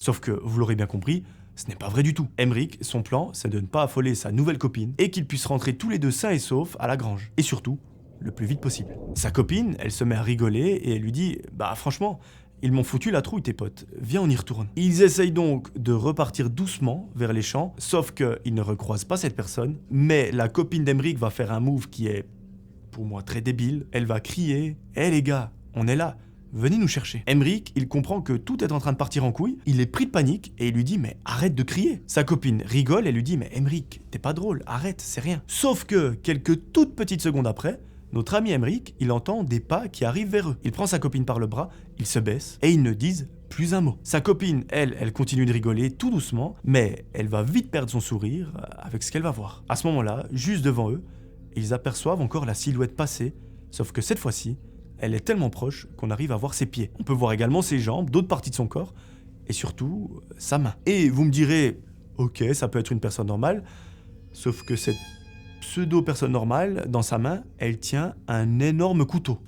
Sauf que, vous l'aurez bien compris, ce n'est pas vrai du tout. Emmerich, son plan, c'est de ne pas affoler sa nouvelle copine et qu'ils puissent rentrer tous les deux sains et saufs à la grange. Et surtout, le plus vite possible. Sa copine, elle se met à rigoler et elle lui dit « Bah franchement, ils m'ont foutu la trouille tes potes, viens on y retourne ». Ils essayent donc de repartir doucement vers les champs, sauf qu'ils ne recroisent pas cette personne, mais la copine d'Emmerich va faire un move qui est, pour moi, très débile. Elle va crier « Hé les gars, on est là !» Venez nous chercher. Emmerich, il comprend que tout est en train de partir en couille, il est pris de panique et il lui dit mais arrête de crier. Sa copine rigole et lui dit mais Emmerich, t'es pas drôle, arrête, c'est rien. Sauf que quelques toutes petites secondes après, notre ami Emmerich, il entend des pas qui arrivent vers eux. Il prend sa copine par le bras, il se baisse et ils ne disent plus un mot. Sa copine, elle continue de rigoler tout doucement, mais elle va vite perdre son sourire avec ce qu'elle va voir. À ce moment-là, juste devant eux, ils aperçoivent encore la silhouette passer, sauf que cette fois-ci, elle est tellement proche qu'on arrive à voir ses pieds. On peut voir également ses jambes, d'autres parties de son corps, et surtout, sa main. Et vous me direz, ok, ça peut être une personne normale, sauf que cette pseudo-personne normale, dans sa main, elle tient un énorme couteau.